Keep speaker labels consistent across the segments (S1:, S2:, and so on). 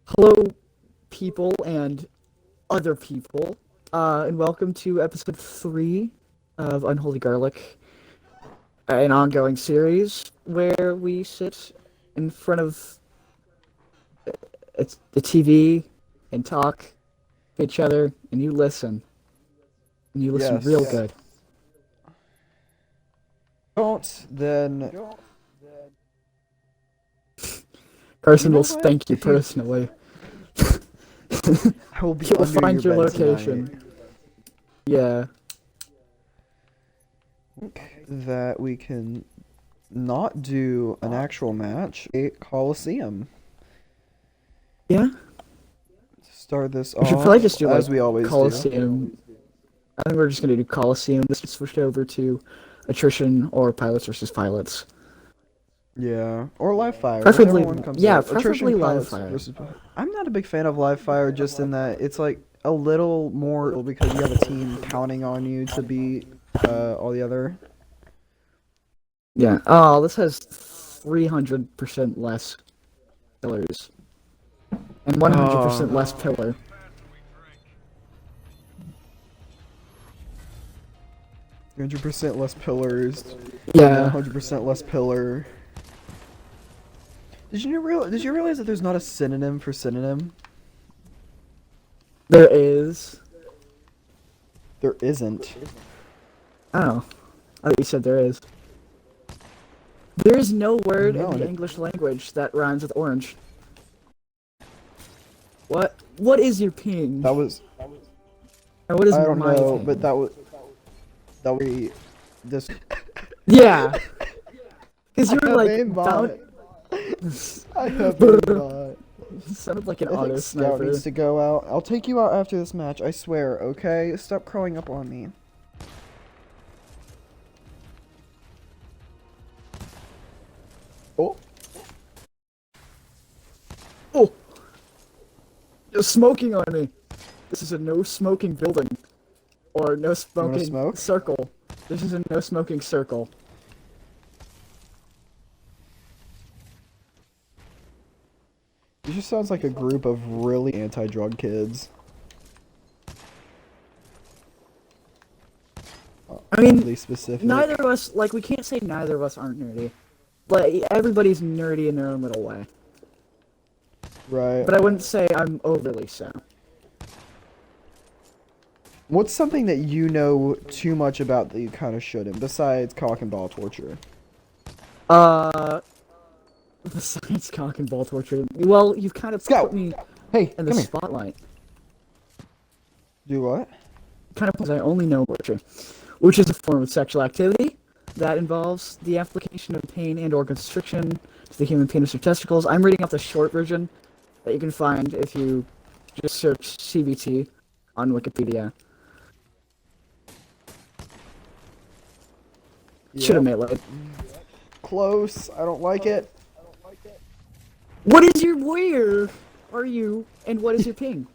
S1: Hello, people and other people, and welcome to episode 3 of Unholy Garlic, an ongoing series where we sit in front of the TV and talk to each other, and you listen. And you listen real
S2: Yes.
S1: good.
S2: Don't then. You
S1: Carson
S2: know
S1: will
S2: what?
S1: spank you
S2: If you,
S1: personally.
S2: I will be
S1: He will
S2: under
S1: find
S2: your
S1: your
S2: bed tonight.
S1: location. Yeah.
S2: That we can not do an actual match, a Coliseum.
S1: Yeah?
S2: Start this
S1: We should probably
S2: off
S1: just do,
S2: as
S1: like,
S2: we always do.
S1: Coliseum. I think we're just gonna do Coliseum. This gets switched over to attrition or pilots versus pilots.
S2: Yeah, or live fire, whichever
S1: Preferably,
S2: one comes
S1: yeah,
S2: out. Attrition
S1: preferably live
S2: pilots
S1: fire.
S2: versus. I'm not a big fan of live fire, just in that it's like a little more because you have a team counting on you to beat all the other.
S1: Yeah. Oh, this has 300% less pillars and 100%
S2: Oh.
S1: less pillar.
S2: 100% less pillars, and then
S1: Yeah,
S2: 100% less pillar. Did you realize that there's not a synonym for synonym?
S1: there is.
S2: There isn't.
S1: Oh, I thought you said there is. There is no word
S2: No,
S1: in the English language that rhymes with orange. What? What is your ping?
S2: that was.
S1: And what is
S2: I don't
S1: my
S2: know,
S1: ping?
S2: but that was this.
S1: Yeah, because
S2: I
S1: you were
S2: have
S1: like
S2: aimbot. I have
S1: Brr.
S2: aimbot.
S1: Sounded like an
S2: I think
S1: auto
S2: Scout
S1: sniper.
S2: needs to go out. I'll take you out after this match. I swear. Okay, stop crowing up on me. Oh.
S1: Oh, you're smoking on me. This is a no smoking building. Or no
S2: You wanna
S1: smoking
S2: smoke?
S1: circle. This is a no smoking circle.
S2: It just sounds like a group of really anti-drug kids.
S1: I mean,
S2: Oddly specific.
S1: neither of us, like, we can't say neither of us aren't nerdy. Like, everybody's nerdy in their own little way.
S2: Right.
S1: But I wouldn't say I'm overly so.
S2: What's something that you know too much about that you kind of shouldn't, besides cock and ball torture?
S1: Uh, besides cock and ball torture, well, you've kind of
S2: Scout!
S1: put me
S2: Hey,
S1: in the
S2: come here.
S1: spotlight.
S2: Do what?
S1: Kind of because I only know torture, which is a form of sexual activity that involves the application of pain and or constriction to the human penis or testicles. I'm reading off the short version that you can find if you just search CBT on Wikipedia. Should have
S2: Yep.
S1: made it.
S2: Close. I don't like it.
S1: What is your where are you and what is your ping?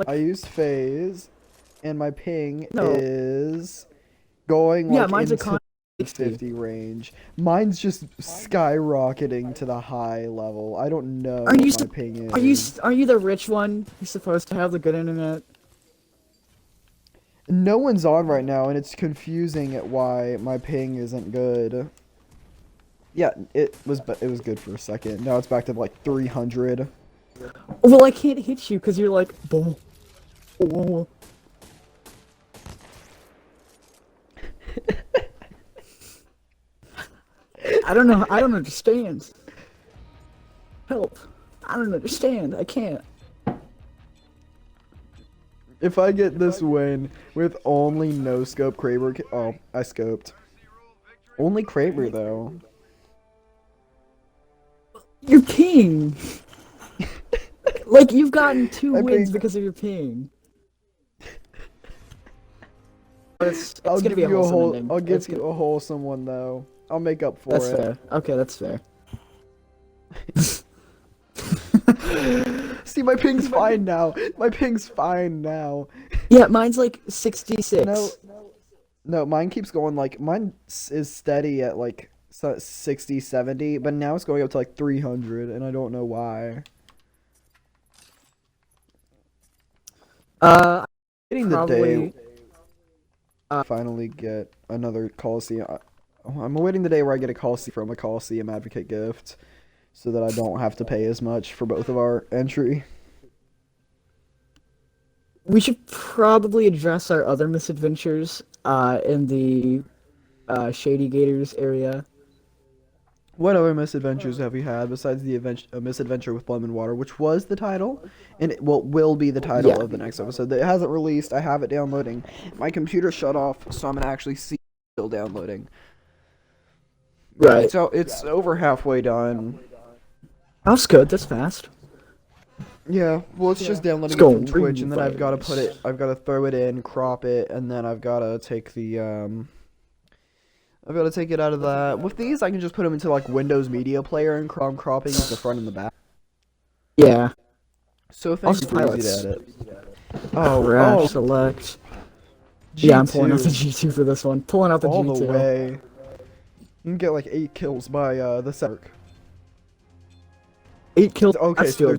S2: I used phase, and my ping
S1: No.
S2: is going
S1: Yeah,
S2: like
S1: mine's a
S2: into
S1: con
S2: the 50 range. Mine's just skyrocketing to the high level. I don't know
S1: Are you
S2: what my ping is.
S1: are you the rich one? You're supposed to have the good internet.
S2: No one's on right now, and it's confusing at why my ping isn't good. Yeah, it was good for a second. Now it's back to like 300.
S1: Well, I can't hit you because you're like, boom. Oh. I don't know. I don't understand. Help. I don't understand. I can't.
S2: If I get this win with only no scope Kraber, oh, I scoped. Only Kraber though.
S1: You're ping. Like, you've gotten 2
S2: I
S1: wins
S2: pinged-
S1: because of your ping. But it's
S2: I'll
S1: gonna
S2: give
S1: be a
S2: you a
S1: wholesome
S2: whole.
S1: ending.
S2: I'll give
S1: It's
S2: you
S1: gonna-
S2: a wholesome one though. I'll make up for
S1: That's
S2: it.
S1: fair. Okay, that's fair.
S2: See, my ping's fine now. My ping's fine now.
S1: Yeah, mine's like 66.
S2: No, mine keeps going like mine is steady at like 60, 70, but now it's going up to like 300, and I don't know why. Getting the
S1: Probably.
S2: day I finally get another Coliseum. I'm awaiting the day where I get a Coliseum from a Coliseum Advocate gift, so that I don't have to pay as much for both of our entry.
S1: We should probably address our other misadventures in the Shady Gators area.
S2: What other misadventures have we had besides the misadventure with Lemon Water, which was the title, and it will be the title
S1: Yeah.
S2: of the next episode. It hasn't released. I have it downloading. My computer shut off, so I'm gonna actually see it still downloading.
S1: Right.
S2: It's over halfway done.
S1: That's good. That's fast.
S2: Yeah, well, it's just downloading it
S1: Let's go.
S2: from Twitch, and then I've got to
S1: Readings.
S2: I've got to throw it in, crop it, and then I've got to take I've got to take it out of that. With these, I can just put them into like Windows Media Player and cropping the front and the back.
S1: Yeah.
S2: So thank
S1: Also
S2: you for easy
S1: pilots.
S2: to edit. Oh,
S1: Crash select. Yeah, I'm pulling out the
S2: G2
S1: G2 for this one. Pulling out the
S2: all
S1: G2.
S2: the way. You can get like 8 kills by the Sark.
S1: 8 kills.
S2: Okay,
S1: That's
S2: so
S1: doable.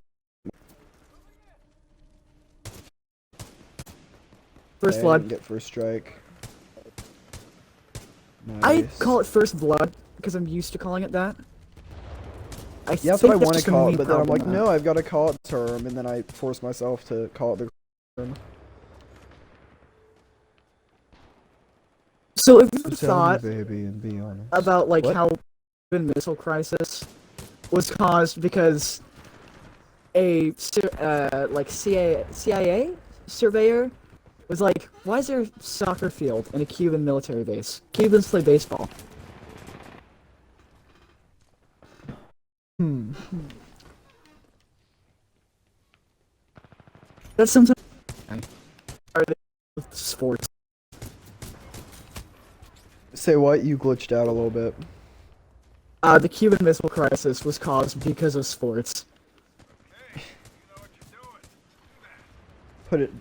S1: First
S2: I
S1: blood.
S2: didn't get first strike.
S1: I
S2: Nice.
S1: call it first blood because I'm used to calling it that.
S2: Yeah, that's what I want to
S1: just a
S2: call
S1: me
S2: it, but then I'm like,
S1: problem,
S2: no, I've got to call it term, and then I force myself to call it the term.
S1: So if you
S2: So
S1: thought
S2: tell me, baby, and be honest.
S1: about like
S2: What?
S1: how the missile crisis was caused because CIA surveyor was like, why is there a soccer field in a Cuban military base? Cubans play baseball. That's sometimes are they with sports.
S2: Say what? You glitched out a little bit.
S1: The Cuban Missile Crisis was caused because of sports.
S2: Put it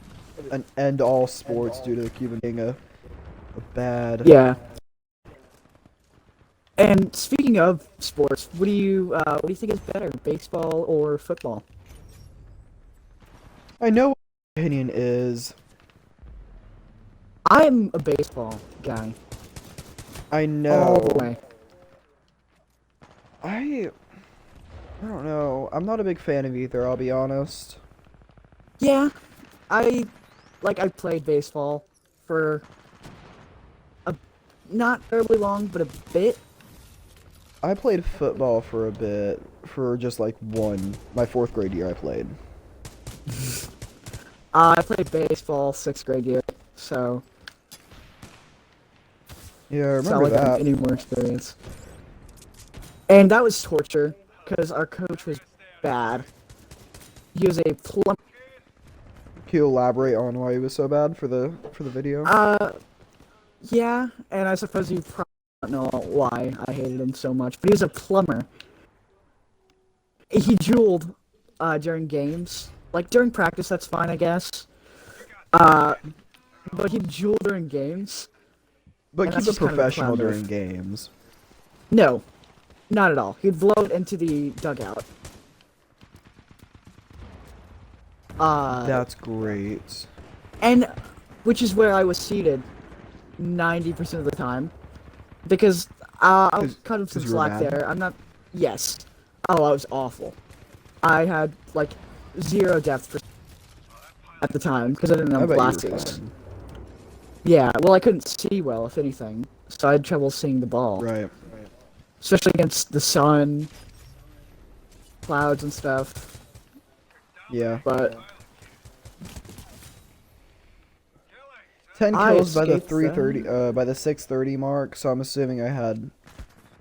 S2: an end all sports due to the Cuban being a bad.
S1: Yeah. And speaking of sports, what do you think is better, baseball or football?
S2: I know what my opinion is.
S1: I'm a baseball guy.
S2: I know.
S1: All the way.
S2: I don't know. I'm not a big fan of either, I'll be honest.
S1: Yeah, I played baseball for not terribly long, but a bit.
S2: I played football for a bit, for just like my 4th grade year I played.
S1: I played baseball 6th grade year, so
S2: Yeah, I
S1: it's not
S2: remember
S1: like I have
S2: that.
S1: any more experience. And that was torture because our coach was bad. He was a plumber.
S2: Can you elaborate on why he was so bad for the video?
S1: Yeah, and I suppose you probably don't know why I hated him so much, but he was a plumber. He jeweled during games. Like, during practice, that's fine, I guess. But he'd jewel during games.
S2: But
S1: and
S2: keep
S1: that's
S2: it
S1: just kind of a
S2: professional
S1: clown
S2: during
S1: move.
S2: games.
S1: No, not at all. He'd blow it into the dugout.
S2: That's great.
S1: And which is where I was seated 90% of the time. Because I'll cut him some
S2: 'cause you were
S1: slack
S2: mad?
S1: there. I'm not. Yes. Oh, I was awful. I had, like, 0 depth at the time because I didn't
S2: I
S1: have
S2: bet you were
S1: glasses.
S2: fine.
S1: Yeah, well, I couldn't see well, if anything. So I had trouble seeing the ball.
S2: Right.
S1: Especially against the sun, clouds, and stuff.
S2: Yeah.
S1: But
S2: 10
S1: I
S2: kills by the
S1: escaped
S2: 3:30 by the 6:30 mark, so I'm assuming I had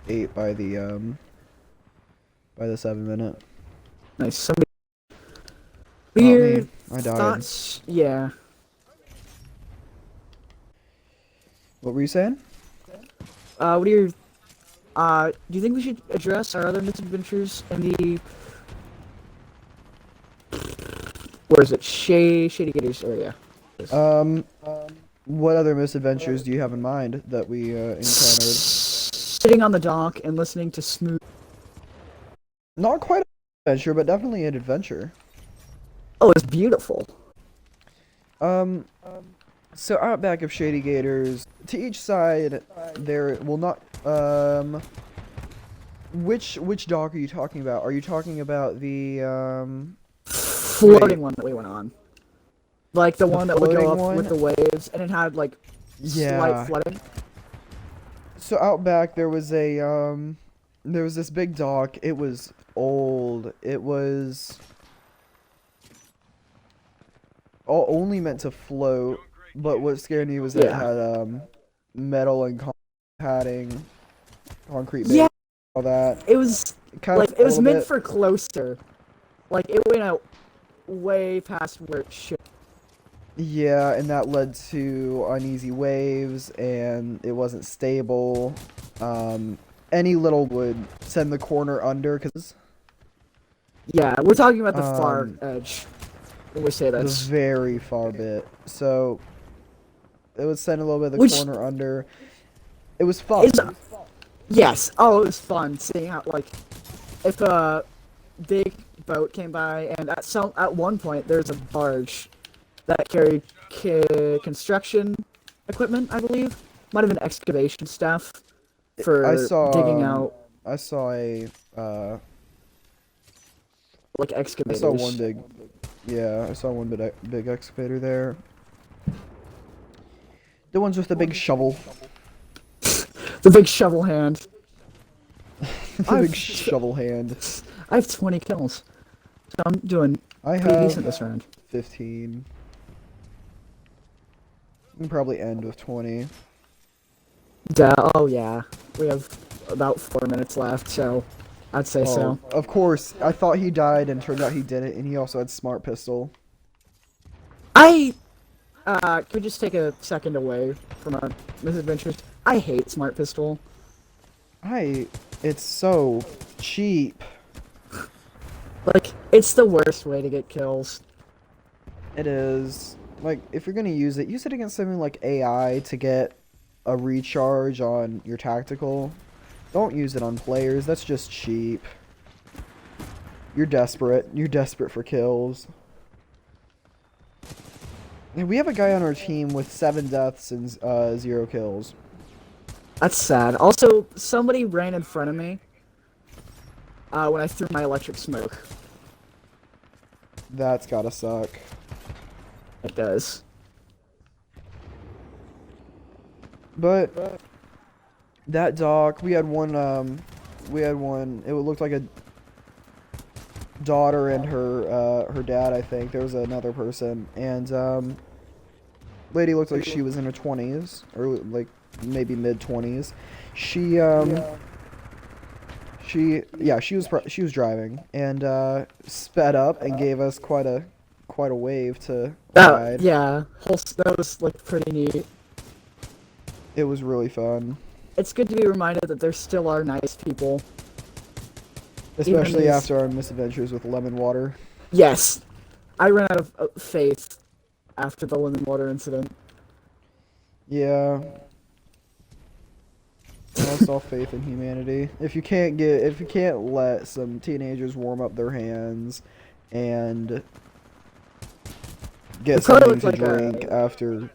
S2: 8 by the 7-minute.
S1: nice. Somebody.
S2: Not me.
S1: Weird
S2: I died.
S1: thoughts. Yeah.
S2: What were you saying?
S1: What are your? Do you think we should address our other misadventures in the? Where is it? Shady Gators area.
S2: What other misadventures do you have in mind that we encountered?
S1: sitting on the dock and listening to smooth.
S2: Not quite an adventure, but definitely an adventure.
S1: Oh, it's beautiful.
S2: So out back of Shady Gators, to each side, there will not, which dock are you talking about? Are you talking about the,
S1: Floating one that we went on. Like the one that would go up
S2: one?
S1: with the waves, and it had like slight flooding.
S2: So out back there was there was this big dock. It was old. It was only meant to float, but what scared me was that it had metal and padding, concrete base, all that.
S1: It was
S2: Kind
S1: like
S2: of
S1: it was meant for closer. Like it went out way past where it should.
S2: Yeah, and that led to uneasy waves, and it wasn't stable. Any little would send the corner under, cause
S1: Yeah, we're talking about the far edge when we say
S2: the
S1: this.
S2: very far bit. So it would send a little bit of the corner under. It was fun.
S1: Yes. Oh, it was fun seeing how like if a big boat came by, and at one point there's a barge that carried construction equipment, I believe. Might have been excavation stuff for digging out.
S2: I saw a
S1: like excavators.
S2: I saw one big, I saw one big excavator there. The ones with the big shovel.
S1: The big shovel hand.
S2: Big shovel hand.
S1: I have 20 kills, so I'm doing pretty decent this round.
S2: 15. We can probably end with 20.
S1: Oh yeah, we have about 4 minutes left, so I'd say so.
S2: Of course, I thought he died, and turned out he didn't, and he also had smart pistol.
S1: Can we just take a second away from our misadventures? I hate smart pistol.
S2: It's so cheap.
S1: Like, it's the worst way to get kills.
S2: It is. Like, if you're gonna use it against something like AI to get a recharge on your tactical. Don't use it on players, that's just cheap. You're desperate. You're desperate for kills. And we have a guy on our team with 7 deaths and 0 kills.
S1: That's sad. Also, somebody ran in front of me when I threw my electric smoke.
S2: That's gotta suck.
S1: It does.
S2: But that dock, we had one, it looked like a daughter and her dad, I think. There was another person, and lady looked like she was in her 20s, or like maybe mid-20s. She was driving and sped up and gave us quite a wave to ride.
S1: Yeah, that was like pretty neat.
S2: It was really fun.
S1: It's good to be reminded that there still are nice people.
S2: Especially after our misadventures with lemon water.
S1: Yes. I ran out of faith after the lemon water incident.
S2: Yeah. I lost all faith in humanity. If you can't let some teenagers warm up their hands and get something to drink after.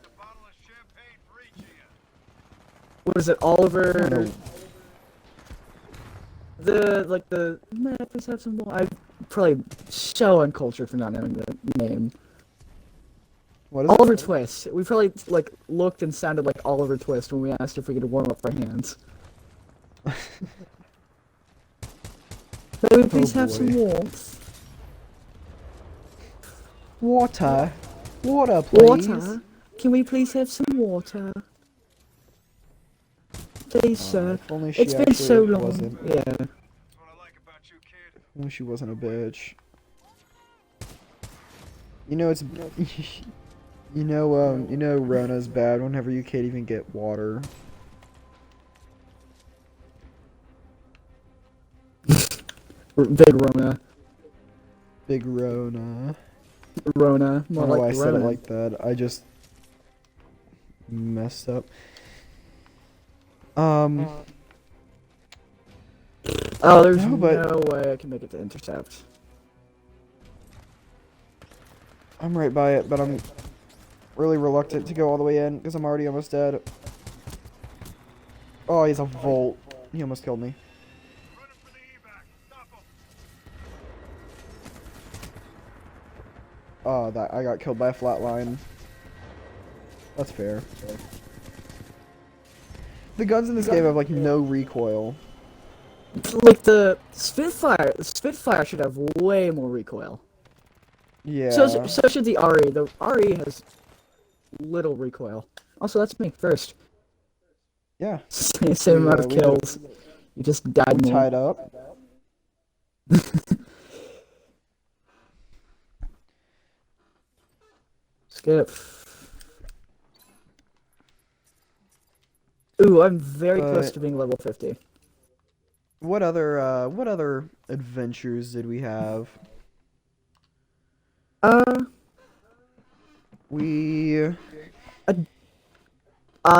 S1: What is it, Oliver? Please have some more. I'm probably so uncultured for not knowing the name.
S2: What is
S1: Oliver
S2: it?
S1: Twist. We probably looked and sounded like Oliver Twist when we asked if we could warm up our hands. May we please have some warmth?
S2: Water, please.
S1: Water? Can we please have some water? Please, sir. It's been so long. Yeah.
S2: Only she wasn't a bitch. You know it's you know Rona's bad whenever you can't even get water.
S1: Big Rona.
S2: Big Rona.
S1: Rona. More
S2: I don't know
S1: like
S2: why I said it
S1: Rona.
S2: like that. I just messed up.
S1: Oh, there's
S2: No, but
S1: no way I can make it to intercept.
S2: I'm right by it, but I'm really reluctant to go all the way in because I'm already almost dead. Oh, he's a Volt. He almost killed me. Oh, that I got killed by a flatline. That's fair. The guns in this game have like no recoil.
S1: Like the Spitfire should have way more recoil.
S2: Yeah.
S1: So should the RE. The RE has little recoil. Also, that's me first.
S2: Yeah.
S1: Same amount of
S2: we did it.
S1: kills. You just died
S2: We're
S1: more.
S2: tied up.
S1: Skip. Ooh, I'm very close to being level 50.
S2: What other adventures did we have?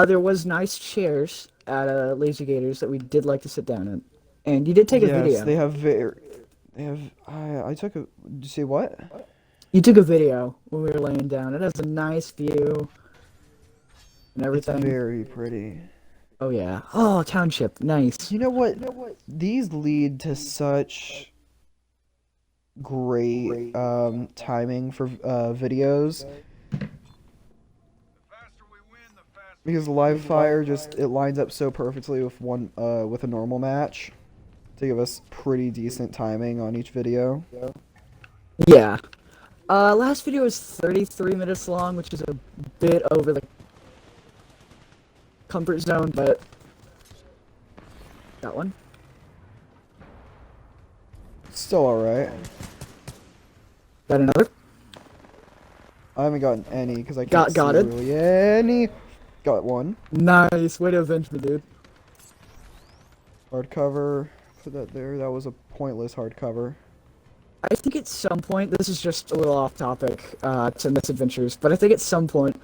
S1: There was nice chairs at Lazy Gators that we did like to sit down in. And you did take a video.
S2: Yes, they have I took a did you say what?
S1: You took a video when we were laying down. It has a nice view and everything.
S2: It's very pretty.
S1: Oh yeah. Oh, township. Nice.
S2: You know what? These lead to such great timing for videos. Because live fire it lines up so perfectly with with a normal match to give us pretty decent timing on each video.
S1: Yeah. Last video was 33 minutes long, which is a bit over the comfort zone, but got one.
S2: Still alright.
S1: Got another.
S2: I haven't gotten any because I
S1: Got
S2: can't see
S1: it.
S2: really any. Got one.
S1: Nice. Way to avenge me, dude.
S2: Hardcover. Put that there. That was a pointless hardcover.
S1: I think at some point, this is just a little off topic to misadventures, but I think at some point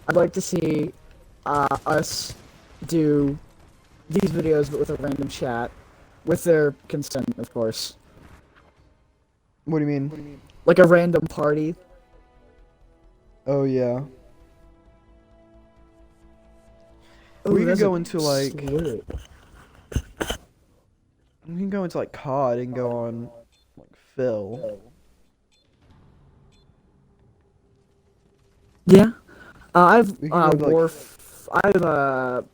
S1: I'd like to see us do these videos but with a random chat, with their consent, of course.
S2: What do you mean?
S1: Like a random party.
S2: Oh yeah.
S1: Ooh,
S2: We could
S1: that's
S2: go
S1: a
S2: into like
S1: slurry.
S2: we can go into like COD and go on like Phil.
S1: Yeah. I've
S2: We can go to, like,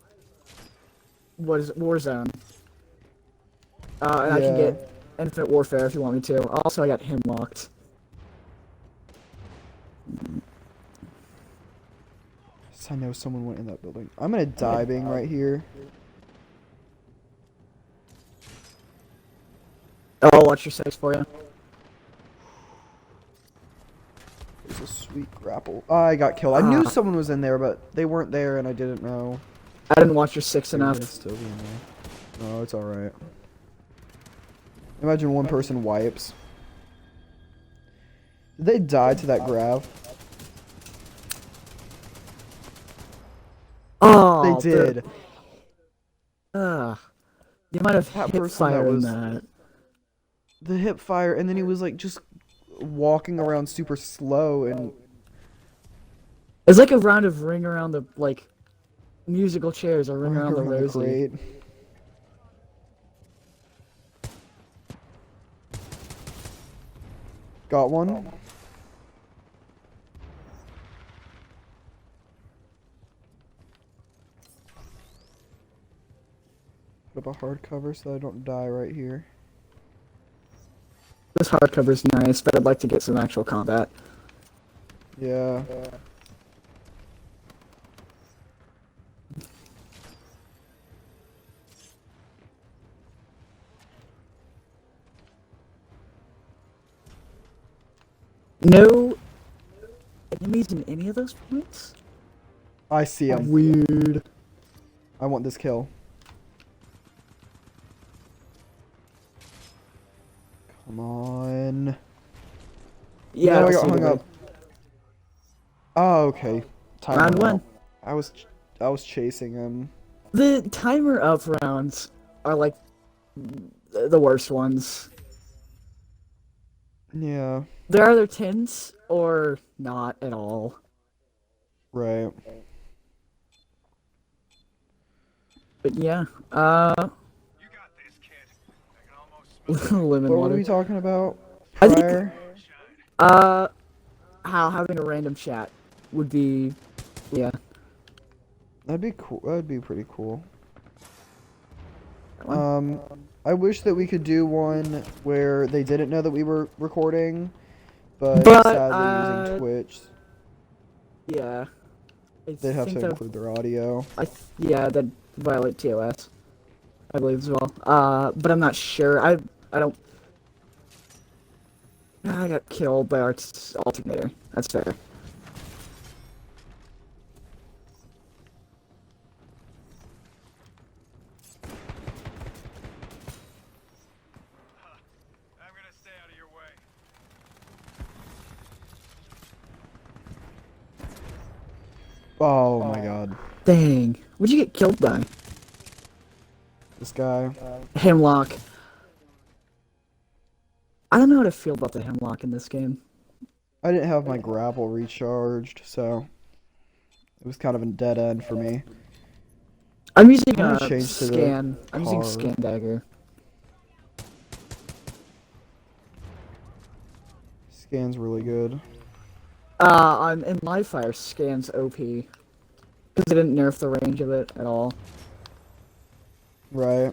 S1: what is it? Warzone. And I can
S2: Yeah.
S1: get Infinite Warfare if you want me to. Also, I got him locked.
S2: I know someone went in that building. I'm gonna die being right here.
S1: I'll watch your six for you.
S2: There's a sweet grapple. I got killed. I knew someone was in there, but they weren't there, and I didn't know.
S1: I didn't watch your six
S2: They're
S1: enough.
S2: gonna still be in there. No, it's alright. Imagine one person wipes. Did they die to that grav?
S1: Oh,
S2: They did.
S1: You might have
S2: That
S1: hit
S2: person
S1: fire
S2: that
S1: in
S2: was-
S1: that.
S2: The hip fire, and then he was like just walking around super slow, and
S1: It's like a round of ring around the musical chairs or ring around the rosy.
S2: crate. Got one. Put up a hardcover so I don't die right here.
S1: This hardcover's nice, but I'd like to get some actual combat.
S2: Yeah.
S1: No enemies in any of those points?
S2: I see him.
S1: Weird.
S2: I want this kill. Come on.
S1: Yeah,
S2: No, I
S1: I
S2: got
S1: see
S2: hung
S1: the
S2: up. Oh, okay. Timer
S1: Round one.
S2: out. I was chasing him.
S1: The timer up rounds are like the worst ones.
S2: Yeah,
S1: There are other tints or not at all.
S2: right.
S1: But yeah,
S3: You got this, kid. I can almost smell
S1: lemon
S2: What were
S1: water.
S2: we talking about
S1: I think
S2: prior?
S1: uh how having a random chat would be, yeah.
S2: That'd be cool. That'd be pretty cool.
S1: That one.
S2: I wish that we could do one where they didn't know that we were recording, but
S1: But
S2: sadly using Twitch,
S1: yeah, I
S2: they'd have
S1: think
S2: to
S1: that
S2: include their audio.
S1: yeah, that violate TOS, I believe as well. But I'm not sure. I don't. I got killed by our alternator. That's fair.
S3: I'm gonna stay out of your way.
S2: Oh my god.
S1: Dang, what'd you get killed by?
S2: This guy.
S1: Hemlock. I don't know how to feel about the hemlock in this game.
S2: I didn't have my grapple recharged, so it was kind of a dead end for me.
S1: I'm using
S2: I'm
S1: a
S2: gonna change to the
S1: scan. I'm using
S2: car.
S1: scan dagger.
S2: Scan's really good.
S1: In live fire, scan's OP because they didn't nerf the range of it at all.
S2: Right.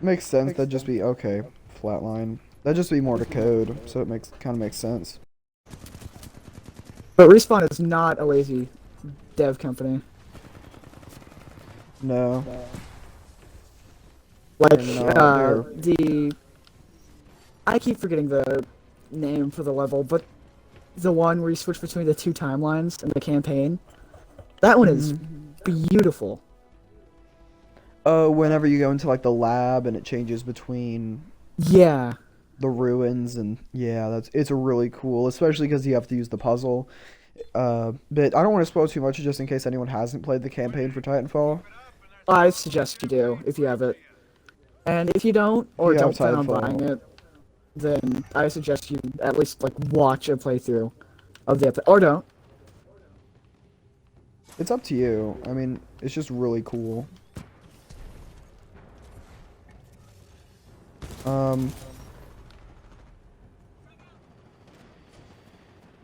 S2: Makes sense. That'd just be okay. Flatline. That'd just be more to code, so it kind of makes sense.
S1: But Respawn is not a lazy dev company.
S2: No.
S1: Like,
S2: They're not.
S1: I keep forgetting the name for the level, but the one where you switch between the two timelines in the campaign, that one is beautiful.
S2: Oh, whenever you go into like the lab and it changes between
S1: Yeah.
S2: the ruins and yeah, it's really cool, especially because you have to use the puzzle. But I don't want to spoil too much just in case anyone hasn't played the campaign for Titanfall.
S1: I suggest you do, if you have it. And if you don't,
S2: If
S1: or
S2: you have
S1: don't plan on
S2: Titanfall.
S1: buying it, then I suggest you at least, like, watch a playthrough of the episode. Or don't.
S2: It's up to you. I mean, it's just really cool.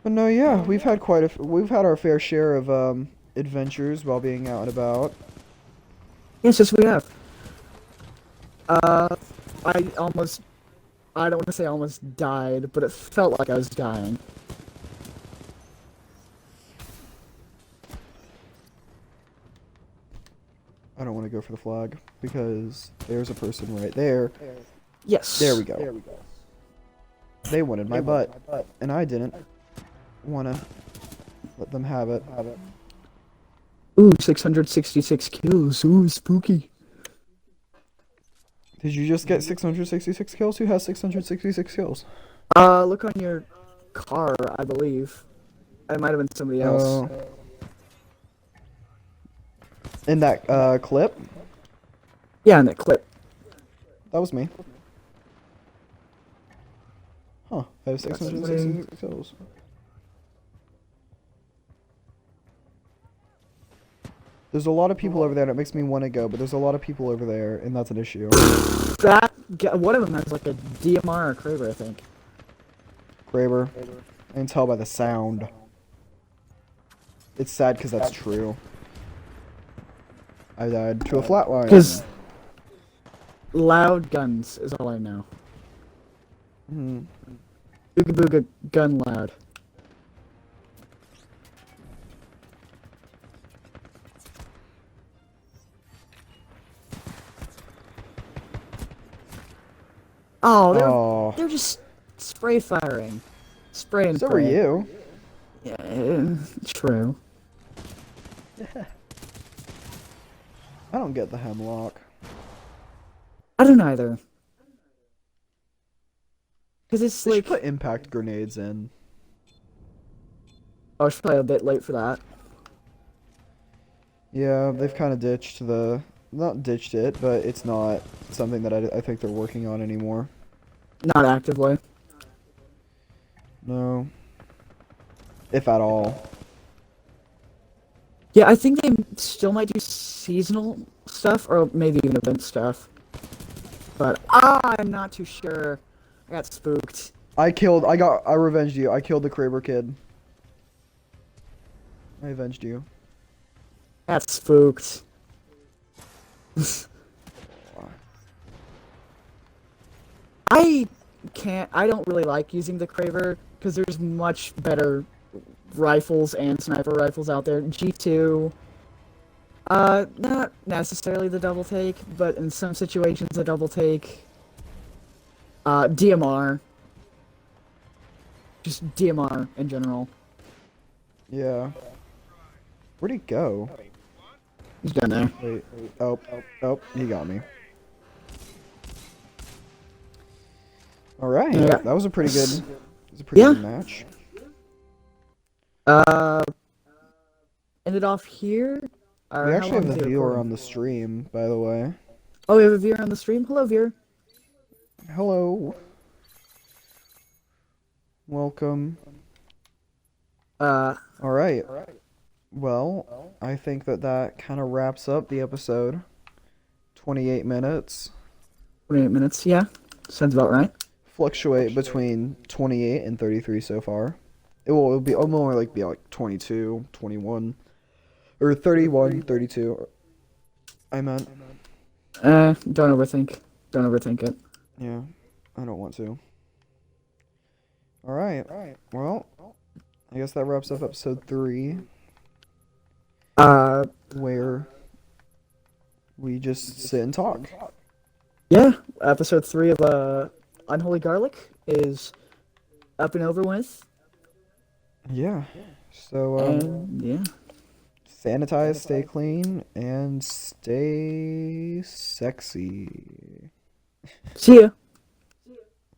S2: But no, yeah, we've had we've had our fair share of adventures while being out and about.
S1: Yes, yes, we have. I almost, I don't want to say almost died, but it felt like I was dying.
S2: I don't want to go for the flag because there's a person right there.
S1: Yes.
S2: There we go. They wanted my butt, and I didn't want to let them have it.
S1: Ooh, 666 kills. Ooh, spooky.
S2: Did you just get 666 kills? Who has 666 kills?
S1: Look on your car, I believe. It might have been somebody else.
S2: Oh. In that clip?
S1: Yeah, in that clip.
S2: That was me. Huh. I have 666 kills. There's a lot of people over there, and it makes me want to go, but there's a lot of people over there, and that's an issue.
S1: One of them has like a DMR or Kraber, I think.
S2: Graber. I can tell by the sound. It's sad because that's true. I died to a flatline.
S1: Because loud guns is all I know.
S2: Hmm.
S1: Booga booga gun loud. Oh, they're just spray firing. Spray and
S2: So
S1: pray.
S2: are you.
S1: Yeah, true.
S2: I don't get the hemlock.
S1: I don't either. Because it's
S2: They
S1: like...
S2: should put impact grenades in.
S1: I was probably a bit late for that.
S2: Yeah, they've kind of ditched the, not ditched it, but it's not something that I think they're working on anymore.
S1: Not actively.
S2: No, if at all.
S1: Yeah, I think they still might do seasonal stuff or maybe even event stuff. But I'm not too sure. I got spooked.
S2: I revenged you. I killed the Kraber kid. I avenged you.
S1: Got spooked. I I don't really like using the Kraber because there's much better rifles and sniper rifles out there. G2, not necessarily the double take, but in some situations a double take. DMR, just DMR in general.
S2: Yeah. Where'd he go?
S1: He's down there.
S2: Wait. Oh, he got me. All right.
S1: Yeah.
S2: That was a pretty good. It was a pretty good match.
S1: Uh, ended off here.
S2: We actually have a viewer on the stream, by the way.
S1: Oh, we have a viewer on the stream. Hello, viewer.
S2: Hello. Welcome.
S1: Uh,
S2: All right. Well, I think that kind of wraps up the episode. 28 minutes.
S1: 28 minutes. Yeah, sounds about right.
S2: Fluctuate between 28 and 33 so far. It'll more like be like 22, 21, or 31, 32. I meant.
S1: Don't overthink. Don't overthink it.
S2: Yeah, I don't want to. All right. Well, I guess that wraps up episode 3, where we just sit and talk.
S1: Yeah, episode 3 of Unholy Garlic is up and over with.
S2: Yeah. So,
S1: And yeah,
S2: sanitize, stay clean, and stay sexy.
S1: see ya.